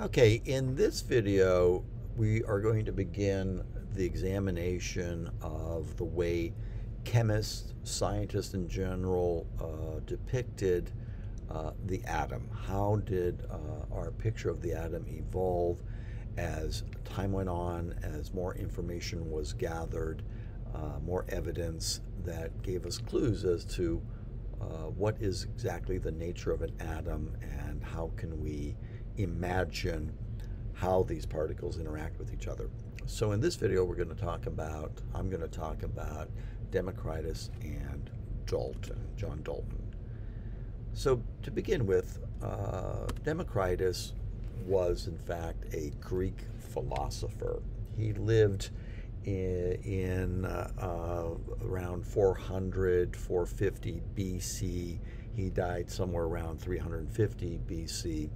Okay, in this video, we are going to begin the examination of the way chemists, scientists in general, depicted the atom. How did our picture of the atom evolve as time went on, as more information was gathered, more evidence that gave us clues as to what is exactly the nature of an atom and how can we imagine how these particles interact with each other. So in this video I'm going to talk about Democritus and John Dalton. So to begin with, Democritus was in fact a Greek philosopher. He lived in around 400, 450 BC. He died somewhere around 350 BC.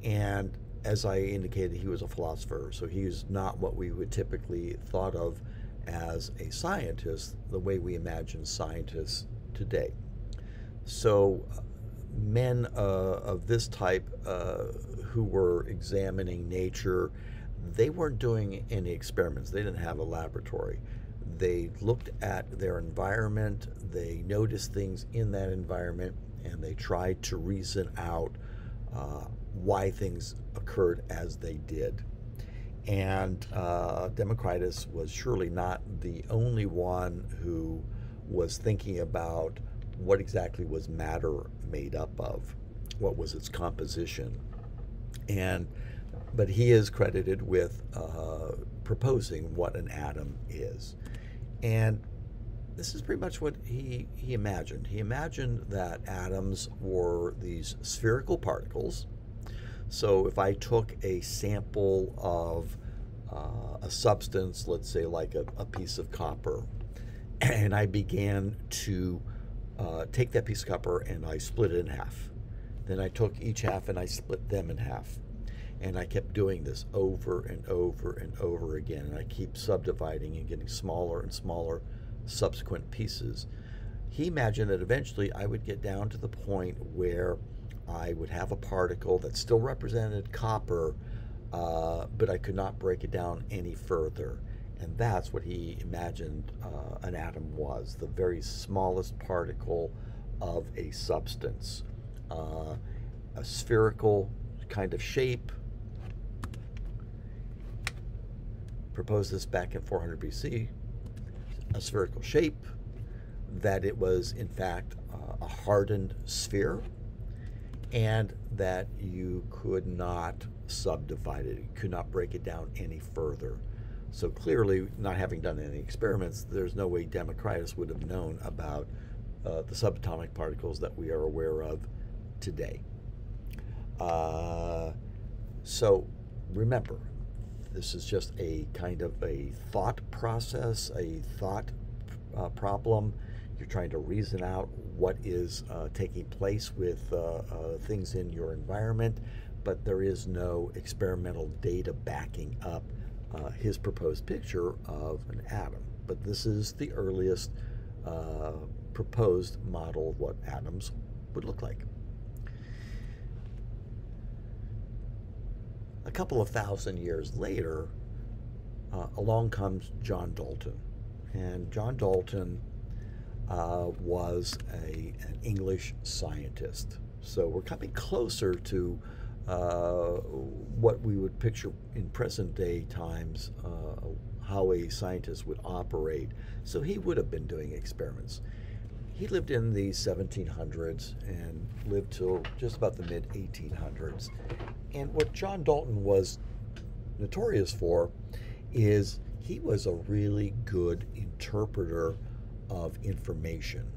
And as I indicated, he was a philosopher, so he's not what we would typically thought of as a scientist, the way we imagine scientists today. So men of this type who were examining nature, they weren't doing any experiments. They didn't have a laboratory. They looked at their environment, they noticed things in that environment, and they tried to reason out why things occurred as they did. And Democritus was surely not the only one who was thinking about what exactly was matter made up of, what was its composition. But he is credited with proposing what an atom is. And this is pretty much what he imagined. He imagined that atoms were these spherical particles. So if I took a sample of a substance, let's say like a piece of copper, and I began to take that piece of copper and I split it in half. Then I took each half and I split them in half. And I kept doing this over and over and over again. And I keep subdividing and getting smaller and smaller subsequent pieces. He imagined that eventually I would get down to the point where I would have a particle that still represented copper, but I could not break it down any further. And that's what he imagined an atom was, the very smallest particle of a substance. A spherical kind of shape. Proposed this back in 400 BC, a spherical shape, that it was in fact a hardened sphere, and that you could not subdivide it, you could not break it down any further. So clearly, not having done any experiments, there's no way Democritus would have known about the subatomic particles that we are aware of today. So remember, this is just a kind of a thought process, a thought problem. You're trying to reason out what is taking place with things in your environment, but there is no experimental data backing up his proposed picture of an atom. But this is the earliest proposed model of what atoms would look like. A couple of thousand years later, along comes John Dalton. And John Dalton was an English scientist. So we're coming closer to what we would picture in present day times, how a scientist would operate. So he would have been doing experiments. He lived in the 1700s and lived till just about the mid-1800s. And what John Dalton was notorious for is he was a really good interpreter of information.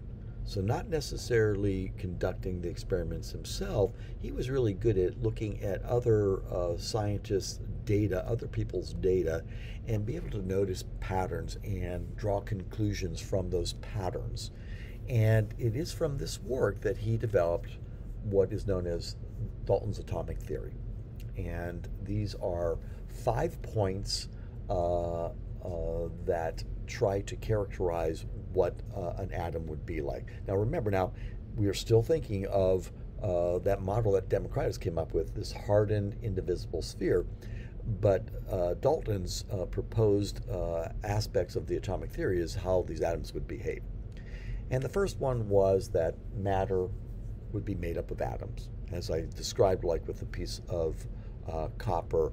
So not necessarily conducting the experiments himself, he was really good at looking at other scientists' data, other people's data, and be able to notice patterns and draw conclusions from those patterns. And it is from this work that he developed what is known as Dalton's atomic theory. And these are 5 points that try to characterize what an atom would be like. Now remember, we are still thinking of that model that Democritus came up with, this hardened, indivisible sphere. But Dalton's proposed aspects of the atomic theory is how these atoms would behave. And the first one was that matter would be made up of atoms. As I described, like with a piece of copper,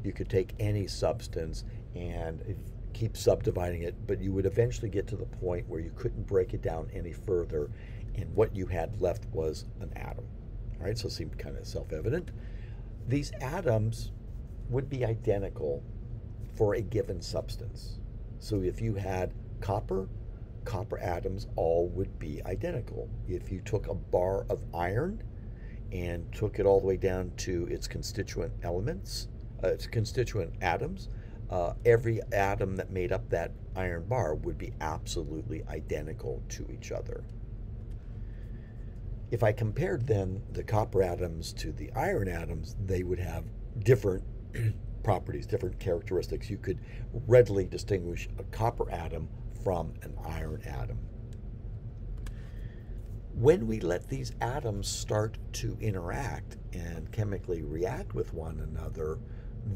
you could take any substance and keep subdividing it, but you would eventually get to the point where you couldn't break it down any further, and what you had left was an atom. All right, so it seemed kind of self-evident. These atoms would be identical for a given substance. So if you had copper atoms all would be identical. If you took a bar of iron and took it all the way down to its constituent elements, its constituent atoms, every atom that made up that iron bar would be absolutely identical to each other. If I compared then the copper atoms to the iron atoms, they would have different properties, different characteristics. You could readily distinguish a copper atom from an iron atom. When we let these atoms start to interact and chemically react with one another,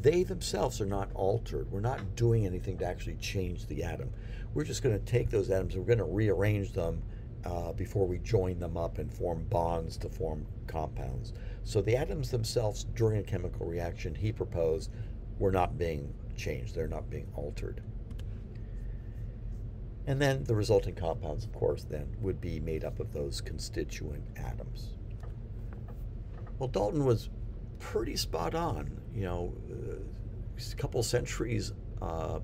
they themselves are not altered. We're not doing anything to actually change the atom. We're just going to take those atoms and we're going to rearrange them before we join them up and form bonds to form compounds. So the atoms themselves during a chemical reaction, he proposed, were not being changed. They're not being altered. And then the resulting compounds, of course, then would be made up of those constituent atoms. Well, Dalton was pretty spot on. You know, a couple centuries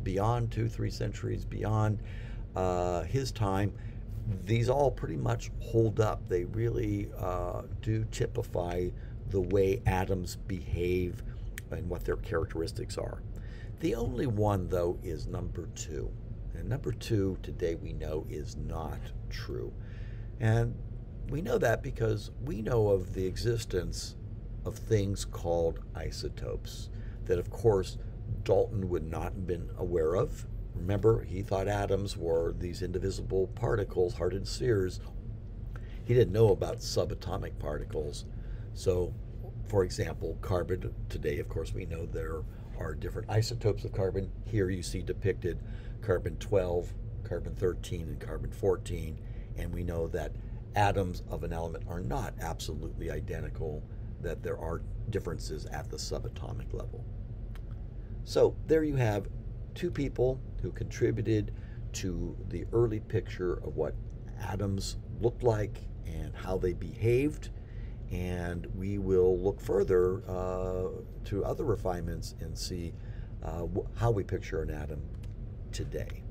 beyond, 2-3 centuries beyond his time, these all pretty much hold up. They really do typify the way atoms behave and what their characteristics are. The only one, though, is number 2. And number 2 today we know is not true. And we know that because we know of the existence of things called isotopes that, of course, Dalton would not have been aware of. Remember, he thought atoms were these indivisible particles, hardened spheres. He didn't know about subatomic particles. So, for example, carbon, today, of course, we know there are different isotopes of carbon. Here you see depicted carbon-12, carbon-13, and carbon-14, and we know that atoms of an element are not absolutely identical, that there are differences at the subatomic level. So there you have 2 people who contributed to the early picture of what atoms looked like and how they behaved, and we will look further to other refinements and see how we picture an atom today.